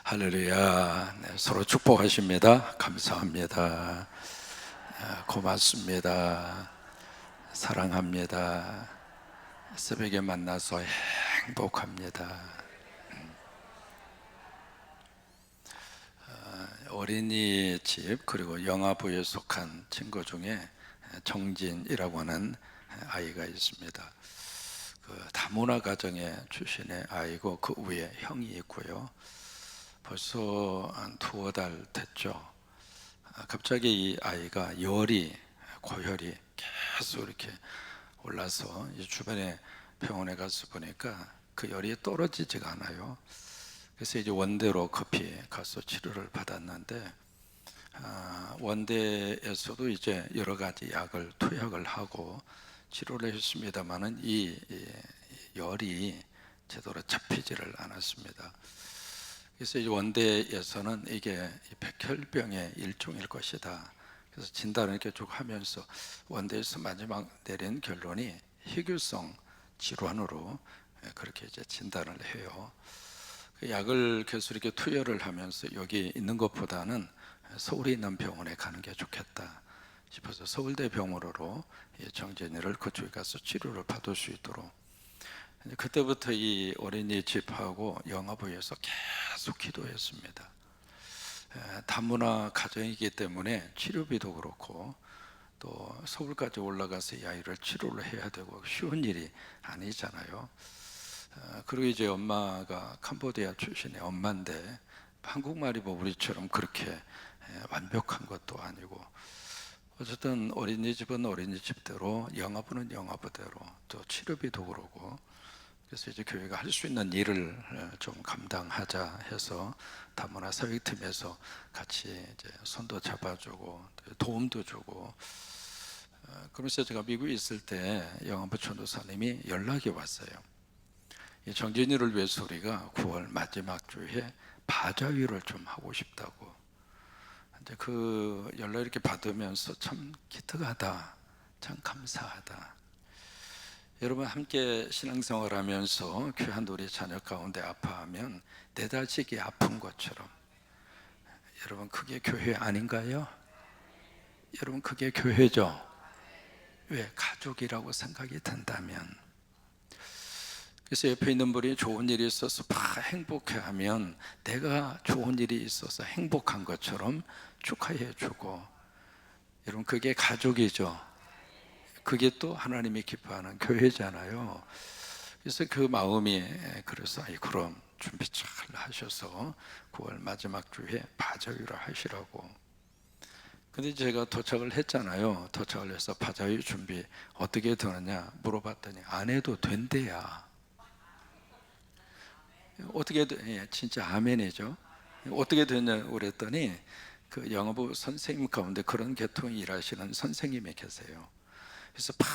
할렐루야. 네, 서로 축복하십니다. 감사합니다. 고맙습니다. 사랑합니다. 새벽에 만나서 행복합니다. 어린이집 그리고 영아부에 속한 친구 중에 정진이라고 하는 아이가 있습니다. 그 다문화 가정의 출신의 아이고 그 위에 형이 있고요. 벌써 한 두어 달 됐죠. 갑자기 이 아이가 고열이 계속 이렇게 올라서 주변에 병원에 가서 보니까 그 열이 떨어지지가 않아요. 그래서 이제 원대로 급히 가서 치료를 받았는데 원대에서도 이제 여러 가지 약을 투약을 하고 치료를 했습니다만은 이 열이 제대로 잡히지를 않았습니다. 그래서 이제 원대에서는 이게 백혈병의 일종일 것이다. 그래서 진단을 이렇게 쭉 하면서 원대에서 마지막 내린 결론이 희귀성 질환으로 그렇게 이제 진단을 해요. 그 약을 계속 이렇게 투여를 하면서 여기 있는 것보다는 서울에 있는 병원에 가는 게 좋겠다 싶어서 서울대 병원으로 정진이를 그쪽에 가서 치료를 받을 수 있도록. 그때부터 이 어린이집하고 영아부에서 계속 기도했습니다. 다문화 가정이기 때문에 치료비도 그렇고 또 서울까지 올라가서 이 아이를 치료를 해야 되고 쉬운 일이 아니잖아요. 그리고 이제 엄마가 캄보디아 출신의 엄마인데 한국말이 뭐 우리처럼 그렇게 완벽한 것도 아니고 어쨌든 어린이집은 어린이집대로 영아부는 영아부대로 또 치료비도 그러고 그래서 이제 교회가 할 수 있는 일을 좀 감당하자 해서 다문화 사역팀에서 같이 이제 손도 잡아주고 도움도 주고 그러면서 제가 미국에 있을 때 영아부 전도사님이 연락이 왔어요. 정진이를 위해서 우리가 9월 마지막 주에 바자회를 좀 하고 싶다고. 이제 그 연락 이렇게 받으면서 참 기특하다, 참 감사하다. 여러분 함께 신앙생활하면서 귀한 우리 자녀 가운데 아파하면 내다지기 아픈 것처럼 여러분 그게 교회 아닌가요? 여러분 그게 교회죠. 왜? 가족이라고 생각이 든다면. 그래서 옆에 있는 분이 좋은 일이 있어서 막 행복해하면 내가 좋은 일이 있어서 행복한 것처럼 축하해주고 여러분 그게 가족이죠. 그게 또 하나님이 기뻐하는 교회잖아요. 그래서 그 마음이 그래서 그럼 준비 잘 하셔서 9월 마지막 주에 바자회를 하시라고. 근데 제가 도착을 했잖아요. 도착을 해서 바자회 준비 어떻게 되느냐 물어봤더니 안 해도 된대야. 어떻게 진짜 아멘이죠. 어떻게 되냐 그랬더니 그 영어부 선생님 가운데 그런 계통이 일하시는 선생님이 계세요. 그래서 막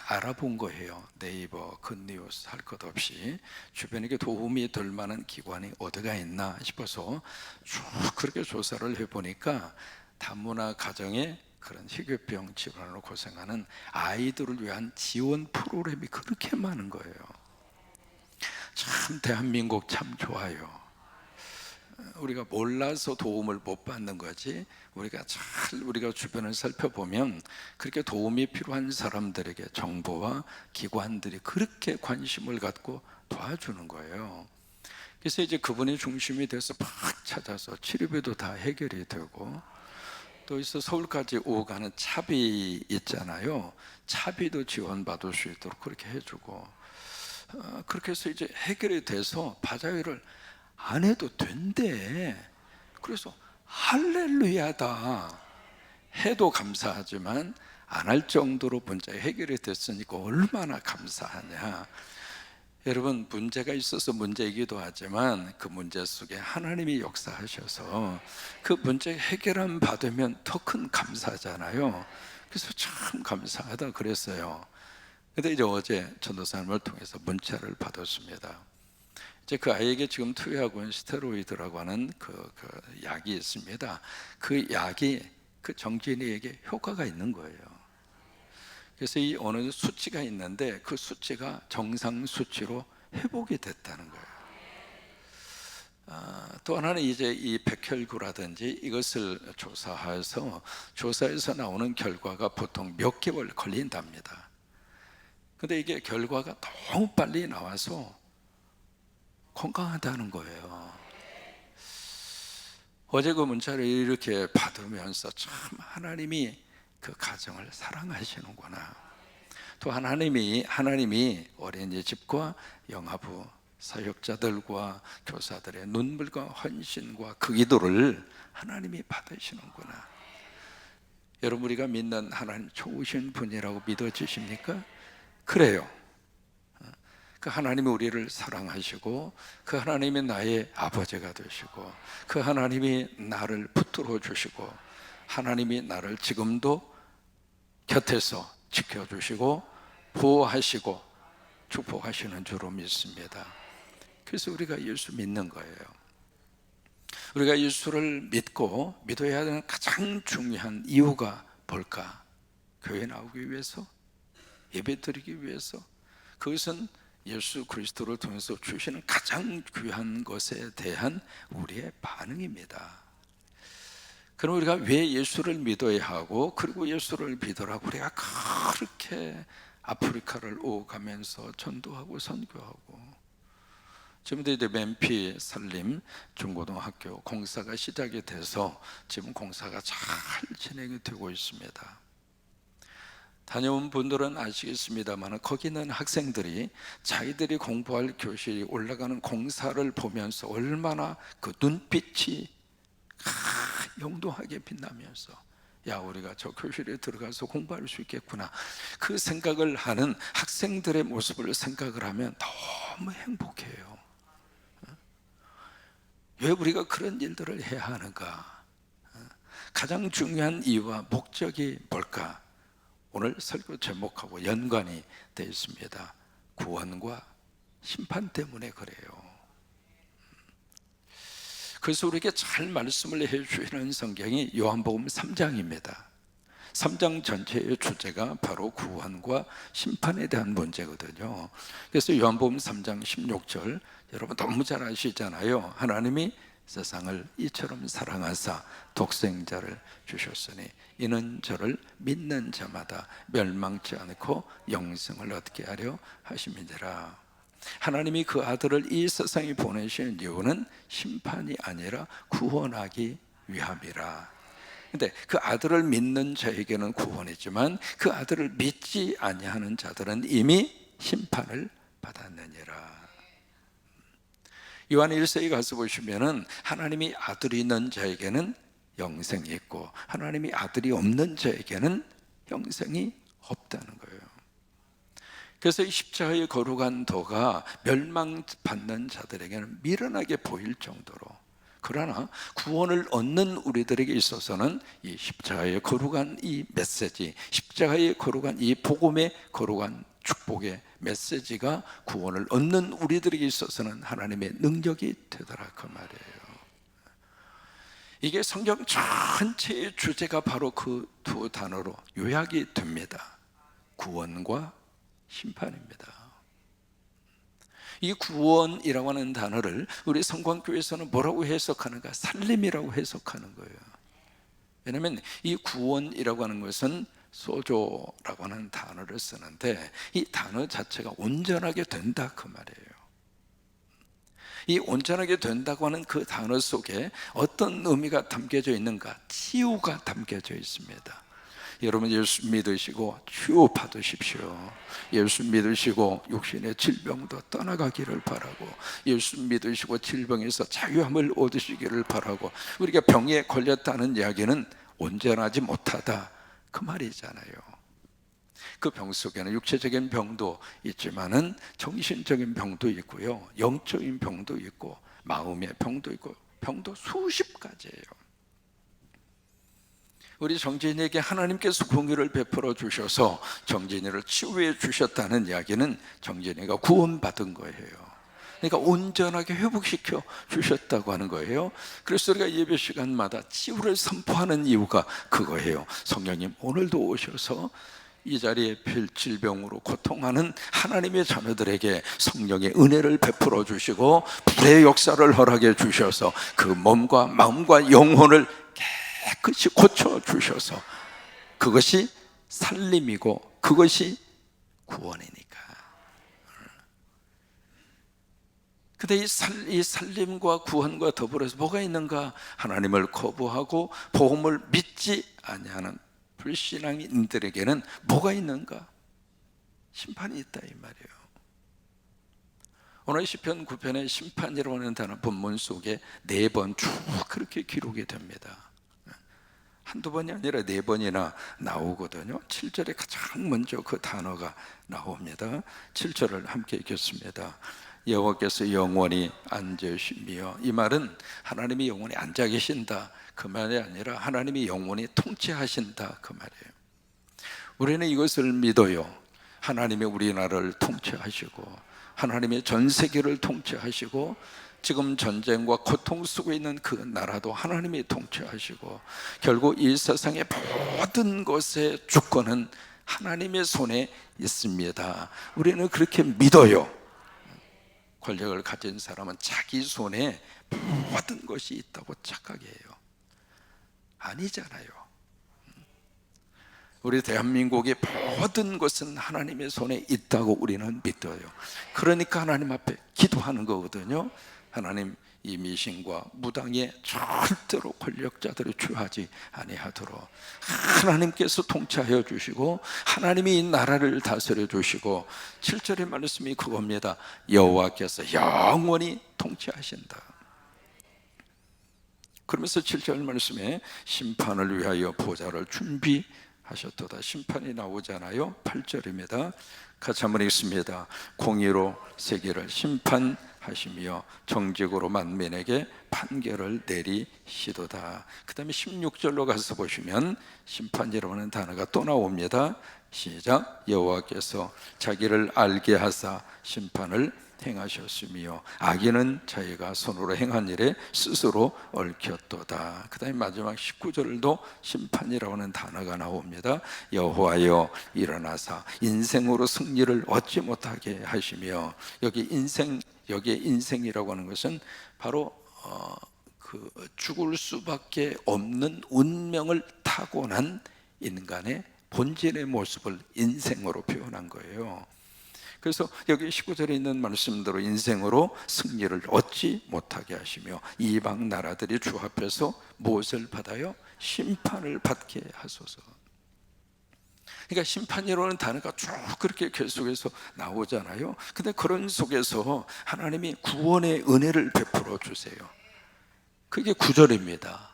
알아본 거예요. 네이버, 굿뉴스 할 것 없이 주변에 도움이 될 만한 기관이 어디가 있나 싶어서 쭉 그렇게 조사를 해보니까 다문화 가정에 그런 희귀병 질환으로 고생하는 아이들을 위한 지원 프로그램이 그렇게 많은 거예요. 참 대한민국 참 좋아요. 우리가 몰라서 도움을 못 받는 거지 우리가 주변을 살펴보면 그렇게 도움이 필요한 사람들에게 정부와 기관들이 그렇게 관심을 갖고 도와주는 거예요. 그래서 이제 그분이 중심이 돼서 막 찾아서 치료비도 다 해결이 되고 또 있어 서울까지 오고 가는 차비 있잖아요. 차비도 지원받을 수 있도록 그렇게 해주고 그렇게 해서 이제 해결이 돼서 바자회를 안 해도 된대. 그래서 할렐루야다. 해도 감사하지만 안 할 정도로 문제 해결이 됐으니까 얼마나 감사하냐. 여러분 문제가 있어서 문제이기도 하지만 그 문제 속에 하나님이 역사하셔서 그 문제 해결함 받으면 더 큰 감사잖아요. 그래서 참 감사하다 그랬어요. 근데 이제 어제 전도사님을 통해서 문자를 받았습니다. 이제 그 아이에게 지금 투여하고 있는 스테로이드라고 하는 그 약이 있습니다. 그 약이 그 정진이에게 효과가 있는 거예요. 그래서 이 어느 수치가 있는데 그 수치가 정상 수치로 회복이 됐다는 거예요. 또 하나는 이제 이 백혈구라든지 이것을 조사해서 나오는 결과가 보통 몇 개월 걸린답니다. 근데 이게 결과가 너무 빨리 나와서 건강하다는 거예요. 어제 그 문자를 이렇게 받으면서 참 하나님이 그 가정을 사랑하시는구나. 또 하나님이 어린이집과 영아부 사역자들과 교사들의 눈물과 헌신과 그 기도를 하나님이 받으시는구나. 여러분, 우리가 믿는 하나님 좋으신 분이라고 믿어지십니까? 그래요. 그 하나님이 우리를 사랑하시고 그 하나님이 나의 아버지가 되시고 그 하나님이 나를 붙들어 주시고 하나님이 나를 지금도 곁에서 지켜주시고 보호하시고 축복하시는 줄로 믿습니다. 그래서 우리가 예수 믿는 거예요. 우리가 예수를 믿어야 하는 가장 중요한 이유가 뭘까? 교회 나오기 위해서, 예배 드리기 위해서. 그것은 예수 그리스도를 통해서 주시는 가장 귀한 것에 대한 우리의 반응입니다. 그럼 우리가 왜 예수를 믿어야 하고, 그리고 예수를 믿으라고 우리가 그렇게 아프리카를 오가면서 전도하고 선교하고. 지금도 이제 맨피 산림 중고등학교 공사가 시작이 돼서 지금 공사가 잘 진행이 되고 있습니다. 다녀온 분들은 아시겠습니다만 거기는 학생들이 자기들이 공부할 교실이 올라가는 공사를 보면서 얼마나 그 눈빛이 영롱하게 빛나면서 야, 우리가 저 교실에 들어가서 공부할 수 있겠구나, 그 생각을 하는 학생들의 모습을 생각을 하면 너무 행복해요. 왜 우리가 그런 일들을 해야 하는가? 가장 중요한 이유와 목적이 뭘까? 오늘 설교 제목하고 연관이 되어 있습니다. 구원과 심판 때문에 그래요. 그래서 우리에게 잘 말씀을 해주시는 성경이 요한복음 3장입니다. 3장 전체의 주제가 바로 구원과 심판에 대한 문제거든요. 그래서 요한복음 3장 16절, 여러분 너무 잘 아시잖아요. 하나님이 세상을 이처럼 사랑하사 독생자를 주셨으니 이는 저를 믿는 자마다 멸망치 않고 영생을 얻게 하려 하심이니라. 하나님이 그 아들을 이 세상에 보내신 이유는 심판이 아니라 구원하기 위함이라. 근데 그 아들을 믿는 자에게는 구원이지만 그 아들을 믿지 아니하는 자들은 이미 심판을 받았느니라. 요한 1서에 가서 보시면은 하나님이 아들이 있는 자에게는 영생이 있고 하나님이 아들이 없는 자에게는 영생이 없다는 거예요. 그래서 이 십자가의 거룩한 도가 멸망받는 자들에게는 미련하게 보일 정도로, 그러나 구원을 얻는 우리들에게 있어서는 이 십자가의 거룩한 이 메시지, 십자가의 거룩한 이 복음의 거룩한 축복의 메시지가 구원을 얻는 우리들에게 있어서는 하나님의 능력이 되더라, 그 말이에요. 이게 성경 전체의 주제가 바로 그 두 단어로 요약이 됩니다. 구원과 심판입니다. 이 구원이라고 하는 단어를 우리 성광교회에서는 뭐라고 해석하는가? 살림이라고 해석하는 거예요. 왜냐하면 이 구원이라고 하는 것은 소조라고 하는 단어를 쓰는데 이 단어 자체가 온전하게 된다, 그 말이에요. 이 온전하게 된다고 하는 그 단어 속에 어떤 의미가 담겨져 있는가? 치유가 담겨져 있습니다. 여러분, 예수 믿으시고 치유 받으십시오. 예수 믿으시고 육신의 질병도 떠나가기를 바라고, 예수 믿으시고 질병에서 자유함을 얻으시기를 바라고. 우리가 병에 걸렸다는 이야기는 온전하지 못하다, 그 말이잖아요. 그 병 속에는 육체적인 병도 있지만은 정신적인 병도 있고요, 영적인 병도 있고 마음의 병도 있고, 병도 수십 가지예요. 우리 정진이에게 하나님께서 공의를 베풀어 주셔서 정진이를 치유해 주셨다는 이야기는 정진이가 구원받은 거예요. 그러니까 온전하게 회복시켜 주셨다고 하는 거예요. 그래서 우리가 예배 시간마다 치유를 선포하는 이유가 그거예요. 성령님 오늘도 오셔서 이 자리에 질병으로 고통하는 하나님의 자녀들에게 성령의 은혜를 베풀어 주시고 불의 역사를 허락해 주셔서 그 몸과 마음과 영혼을 깨끗이 고쳐 주셔서 그것이 살림이고 그것이 구원이니까. 근데 이 살림과 구원과 더불어서 뭐가 있는가? 하나님을 거부하고 복음을 믿지 아니하는 불신앙인들에게는 뭐가 있는가? 심판이 있다 이 말이에요. 오늘 시편 9편의 심판이라고 하는 단어 본문 속에 4번 쭉 그렇게 기록이 됩니다. 한두 번이 아니라 4번이나 나오거든요. 7절에 가장 먼저 그 단어가 나옵니다. 7절을 함께 읽겠습니다. 여호와께서 영원히 앉으시며, 이 말은 하나님이 영원히 앉아 계신다 그 말이 아니라 하나님이 영원히 통치하신다 그 말이에요. 우리는 이것을 믿어요. 하나님이 우리나라를 통치하시고 하나님이 전 세계를 통치하시고 지금 전쟁과 고통 속에 있는 그 나라도 하나님이 통치하시고 결국 이 세상의 모든 것의 주권은 하나님의 손에 있습니다. 우리는 그렇게 믿어요. 권력을 가진 사람은 자기 손에 모든 것이 있다고 착각해요. 아니잖아요. 우리 대한민국의 모든 것은 하나님의 손에 있다고 우리는 믿어요. 그러니까 하나님 앞에 기도하는 거거든요. 하나님, 이 미신과 무당에 절대로 권력자들이 취하지 아니하도록 하나님께서 통치하여 주시고 하나님이 이 나라를 다스려 주시고 7절의 말씀이 그겁니다. 여호와께서 영원히 통치하신다. 그러면서 7절 말씀에 심판을 위하여 보좌를 준비하셨도다. 심판이 나오잖아요. 8절입니다. 같이 한번 읽습니다. 공의로 세계를 심판하시며 정직으로 만민에게 판결을 내리시도다. 그 다음에 16절로 가서 보시면 심판이라고 하는 단어가 또 나옵니다. 시작. 여호와께서 자기를 알게 하사 심판을 행하셨으며 악인은 자기가 손으로 행한 일에 스스로 얽혔도다. 그 다음에 마지막 19절도 심판이라고 하는 단어가 나옵니다. 여호와여 일어나사 인생으로 승리를 얻지 못하게 하시며, 여기에 인생이라고 하는 것은 바로 그 죽을 수밖에 없는 운명을 타고난 인간의 본질의 모습을 인생으로 표현한 거예요. 그래서 여기 19절에 있는 말씀대로 인생으로 승리를 얻지 못하게 하시며 이방 나라들이 주 앞에서 무엇을 받아요? 심판을 받게 하소서. 그러니까 심판이라는 단어가 쭉 그렇게 계속해서 나오잖아요. 근데 그런 속에서 하나님이 구원의 은혜를 베풀어 주세요. 그게 9절입니다.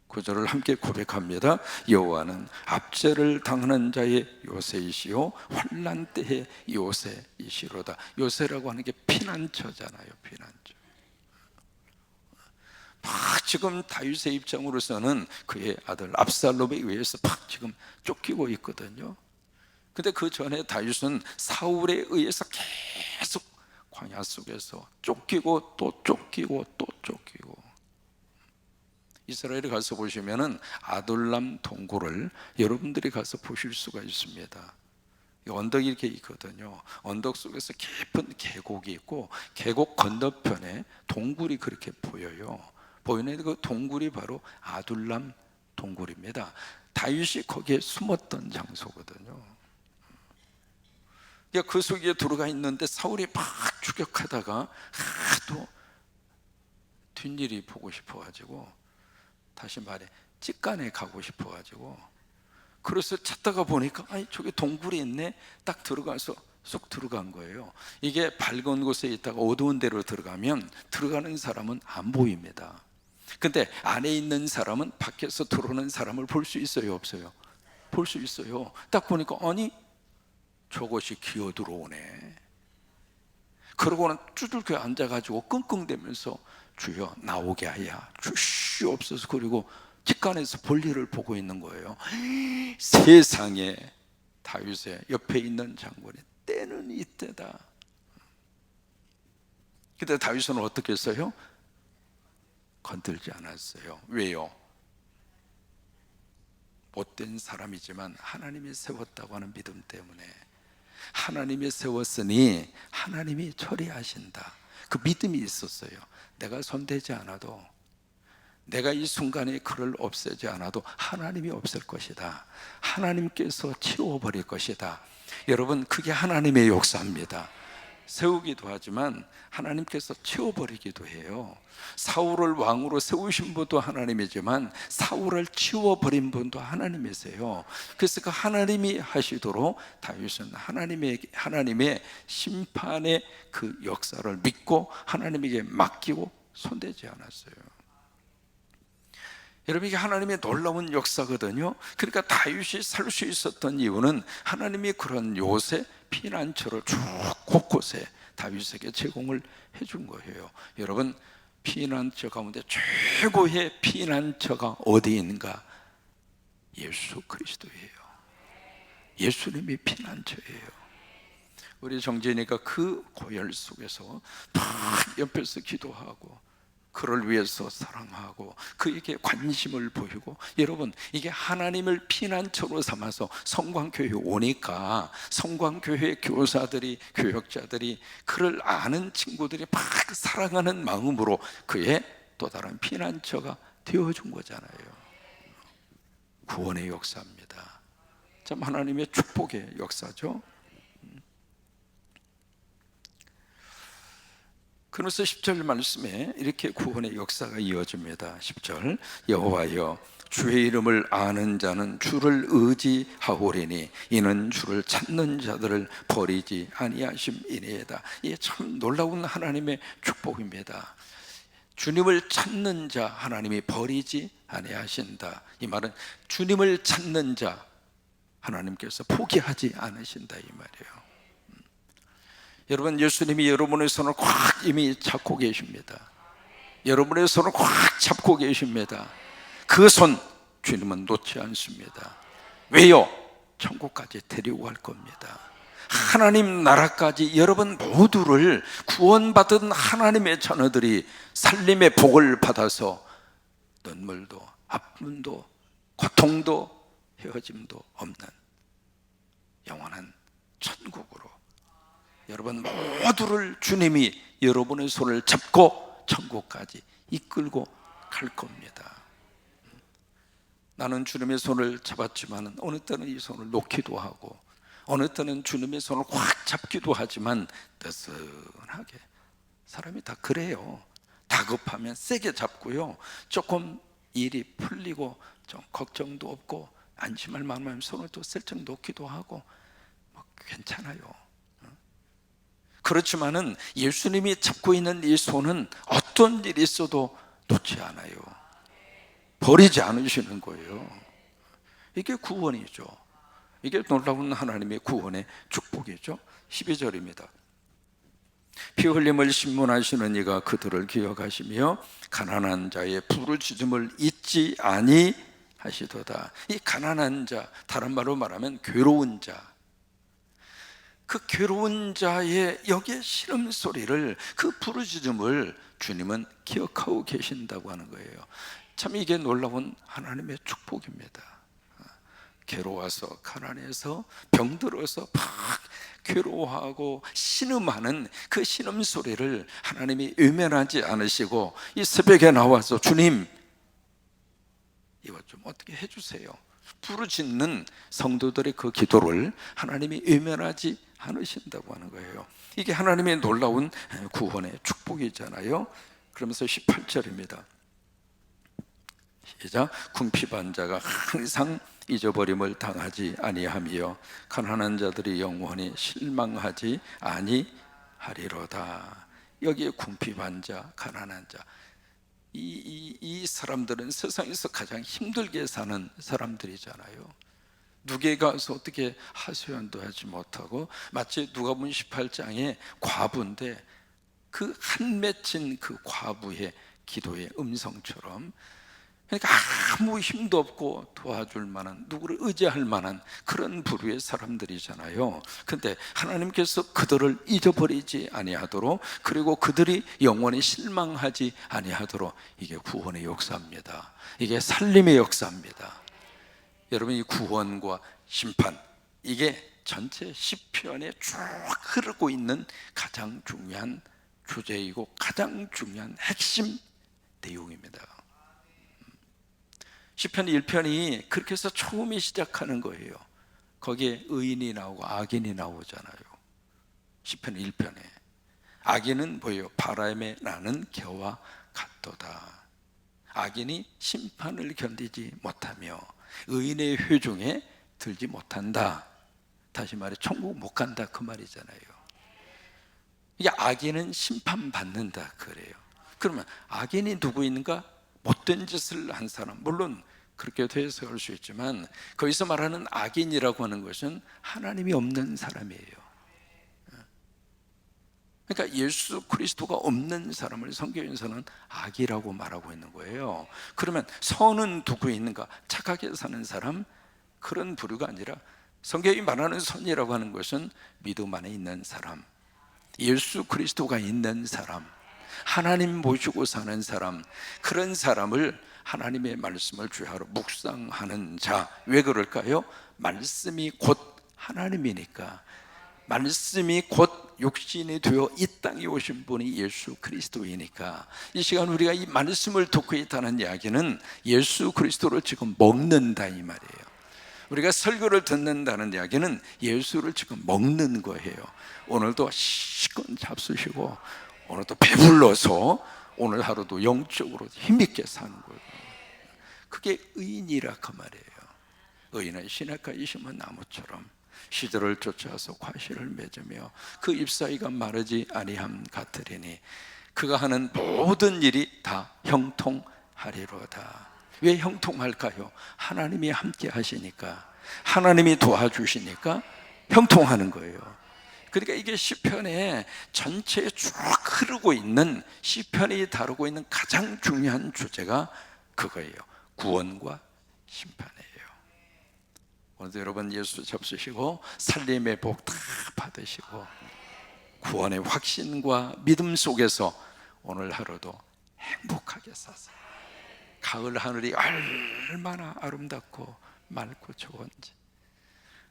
9절을 함께 고백합니다. 여호와는 압제를 당하는 자의 요새이시요 환난 때의 요새이시로다. 요새라고 하는 게 피난처잖아요. 피난처. 막 지금 다윗의 입장으로서는 그의 아들 압살롬에 의해서 막 지금 쫓기고 있거든요. 근데 그 전에 다윗은 사울에 의해서 계속 광야 속에서 쫓기고 또 쫓기고 또 쫓기고. 이스라엘에 가서 보시면은 아둘람 동굴을 여러분들이 가서 보실 수가 있습니다. 언덕이 이렇게 있거든요. 언덕 속에서 깊은 계곡이 있고 계곡 건너편에 동굴이 그렇게 보여요. 보이는 그 동굴이 바로 아둘람 동굴입니다. 다윗이 거기에 숨었던 장소거든요. 그 속에 들어가 있는데 사울이 막 추격하다가 하도 뒷일이 보고 싶어가지고, 다시 말해 찌간에 가고 싶어가지고, 그래서 찾다가 보니까 아니 저기 동굴이 있네. 딱 들어가서 쏙 들어간 거예요. 이게 밝은 곳에 있다가 어두운 데로 들어가면 들어가는 사람은 안 보입니다. 근데 안에 있는 사람은 밖에서 들어오는 사람을 볼 수 있어요, 없어요? 볼 수 있어요. 딱 보니까 아니 저것이 기어 들어오네. 그러고는 쭈들겨 앉아가지고 끙끙대면서 주여 나오게 하여 주시옵소서. 그리고 직관에서 볼일을 보고 있는 거예요. 세상에 다윗의 옆에 있는 장군이 때는 이때다. 근데 다윗은 어떻게 했어요? 건들지 않았어요. 왜요? 못된 사람이지만 하나님이 세웠다고 하는 믿음 때문에, 하나님이 세웠으니 하나님이 처리하신다, 그 믿음이 있었어요. 내가 손대지 않아도, 내가 이 순간에 그를 없애지 않아도 하나님이 없앨 것이다, 하나님께서 치워버릴 것이다. 여러분, 그게 하나님의 역사입니다. 세우기도 하지만 하나님께서 치워버리기도 해요. 사울을 왕으로 세우신 분도 하나님이지만 사울을 치워버린 분도 하나님이세요. 그래서 그 하나님이 하시도록 다윗은 하나님의 심판의 그 역사를 믿고 하나님에게 맡기고 손대지 않았어요. 여러분, 이게 하나님의 놀라운 역사거든요. 그러니까 다윗이 살 수 있었던 이유는 하나님이 그런 요새 피난처를 쭉 곳곳에 다윗에게 제공을 해준 거예요. 여러분, 피난처 가운데 최고의 피난처가 어디 있는가? 예수 그리스도예요. 예수님이 피난처예요. 우리 정진이가 그 고열 속에서 막 옆에서 기도하고 그를 위해서 사랑하고 그에게 관심을 보이고, 여러분, 이게 하나님을 피난처로 삼아서 성광교회에 오니까 성광교회 교사들이, 교역자들이, 그를 아는 친구들이 막 사랑하는 마음으로 그의 또 다른 피난처가 되어준 거잖아요. 구원의 역사입니다. 참 하나님의 축복의 역사죠. 그러면서 10절 말씀에 이렇게 구원의 역사가 이어집니다. 10절, 여호와여, 주의 이름을 아는 자는 주를 의지하오리니 이는 주를 찾는 자들을 버리지 아니하심이니이다. 이게 참 놀라운 하나님의 축복입니다. 주님을 찾는 자 하나님이 버리지 아니하신다. 이 말은 주님을 찾는 자 하나님께서 포기하지 않으신다, 이 말이에요. 여러분, 예수님이 여러분의 손을 꽉 이미 잡고 계십니다. 여러분의 손을 꽉 잡고 계십니다. 그 손 주님은 놓지 않습니다. 왜요? 천국까지 데리고 갈 겁니다. 하나님 나라까지 여러분 모두를, 구원받은 하나님의 자녀들이 살림의 복을 받아서 눈물도 아픔도 고통도 헤어짐도 없는 영원한 천국으로 여러분 모두를 주님이 여러분의 손을 잡고 천국까지 이끌고 갈 겁니다. 나는 주님의 손을 잡았지만 어느 때는 이 손을 놓기도 하고 어느 때는 주님의 손을 확 잡기도 하지만 느슨하게, 사람이 다 그래요. 다급하면 세게 잡고요, 조금 일이 풀리고 좀 걱정도 없고 안심할 만하면 손을 또 슬쩍 놓기도 하고 뭐 괜찮아요. 그렇지만은 예수님이 잡고 있는 이 손은 어떤 일이 있어도 놓지 않아요. 버리지 않으시는 거예요. 이게 구원이죠. 이게 놀라운 하나님의 구원의 축복이죠. 12절입니다. 피 흘림을 신문하시는 이가 그들을 기억하시며 가난한 자의 부르짖음을 잊지 아니하시도다. 이 가난한 자, 다른 말로 말하면 괴로운 자, 그 괴로운 자의 여기에 신음소리를, 그 부르짖음을 주님은 기억하고 계신다고 하는 거예요. 참 이게 놀라운 하나님의 축복입니다. 괴로워서, 가난해서, 병들어서 막 괴로워하고 신음하는 그 신음소리를 하나님이 외면하지 않으시고 이 새벽에 나와서 주님 이거 좀 어떻게 해주세요, 부르짖는 성도들의 그 기도를 하나님이 외면하지 않으신다고 하는 거예요. 이게 하나님의 놀라운 구원의 축복이잖아요. 그러면서 18절입니다. 시작. 궁핍한 자가 항상 잊어버림을 당하지 아니하며 가난한 자들이 영원히 실망하지 아니하리로다. 여기에 궁핍한 자, 가난한 자, 이 사람들은 세상에서 가장 힘들게 사는 사람들이잖아요. 누게 가서 어떻게 하소연도 하지 못하고, 마치 누가복음 18장의 과부인데 그 한 맺힌 그 과부의 기도의 음성처럼, 그러니까 아무 힘도 없고 도와줄 만한, 누구를 의지할 만한 그런 부류의 사람들이잖아요. 그런데 하나님께서 그들을 잊어버리지 아니하도록, 그리고 그들이 영원히 실망하지 아니하도록, 이게 구원의 역사입니다. 이게 살림의 역사입니다. 여러분, 이 구원과 심판, 이게 전체 시편에 쭉 흐르고 있는 가장 중요한 주제이고 가장 중요한 핵심 내용입니다. 시편 1편이 그렇게 해서 처음에 시작하는 거예요. 거기에 의인이 나오고 악인이 나오잖아요. 시편 1편에 악인은 뭐예요? 바람에 나는 겨와 같도다. 악인이 심판을 견디지 못하며 의인의 회중에 들지 못한다. 다시 말해 천국 못 간다, 그 말이잖아요. 이게 악인은 심판받는다 그래요. 그러면 악인이 누구 있는가? 못된 짓을 한 사람, 물론 그렇게도 해석할 수 있지만 거기서 말하는 악인이라고 하는 것은 하나님이 없는 사람이에요. 그러니까 예수 그리스도가 없는 사람을 성경에서는 악이라고 말하고 있는 거예요. 그러면 선은 누구 있는가? 착하게 사는 사람, 그런 부류가 아니라 성경이 말하는 선이라고 하는 것은 믿음 안에 있는 사람, 예수 그리스도가 있는 사람, 하나님 모시고 사는 사람, 그런 사람을 하나님의 말씀을 주야로 묵상하는 자. 왜 그럴까요? 말씀이 곧 하나님이니까. 말씀이 곧 육신이 되어 이 땅에 오신 분이 예수 그리스도이니까, 이 시간 우리가 이 말씀을 듣고 있다는 이야기는 예수 그리스도를 지금 먹는다 이 말이에요. 우리가 설교를 듣는다는 이야기는 예수를 지금 먹는 거예요. 오늘도 시건 잡수시고 오늘도 배불러서 오늘 하루도 영적으로 힘있게 사는 거예요. 그게 의인이라 그 말이에요. 의인은 시냇가에 심은 나무처럼 시들을 쫓아서 과실을 맺으며 그 잎사이가 마르지 아니함 같으리니 그가 하는 모든 일이 다 형통하리로다. 왜 형통할까요? 하나님이 함께 하시니까, 하나님이 도와주시니까 형통하는 거예요. 그러니까 이게 시편에 전체에 쭉 흐르고 있는, 시편이 다루고 있는 가장 중요한 주제가 그거예요. 구원과 심판이에요. 오늘도 여러분 예수 잡수시고 살림의 복 다 받으시고 구원의 확신과 믿음 속에서 오늘 하루도 행복하게 사세요. 가을 하늘이 얼마나 아름답고 맑고 좋은지,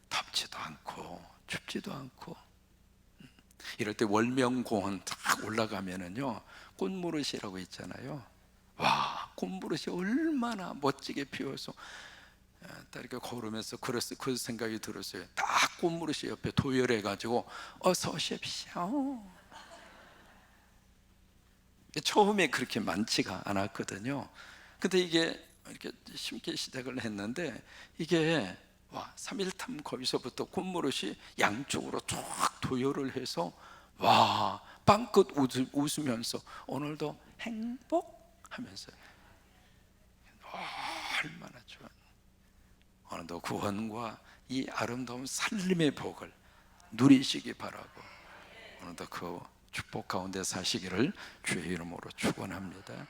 덥지도 않고 춥지도 않고. 이럴 때 월명공원 딱 올라가면은요, 꽃무릇이라고 있잖아요. 와, 꽃무릇이 얼마나 멋지게 피어서 딱 이렇게 걸으면서 그 생각이 들었어요. 딱 꽃무릇이 옆에 도열해가지고 어서 오십시오. 처음에 그렇게 많지가 않았거든요. 근데 이게 이렇게 심기 시작을 했는데, 이게 3.1탐 거기서부터 꽃무릇이 양쪽으로 쫙 도열을 해서 빵긋 웃으면서 오늘도 행복하면서 얼마나 좋아. 오늘도 구원과 이 아름다운 살림의 복을 누리시기 바라고, 오늘도 그 축복 가운데 사시기를 주의 이름으로 축원합니다.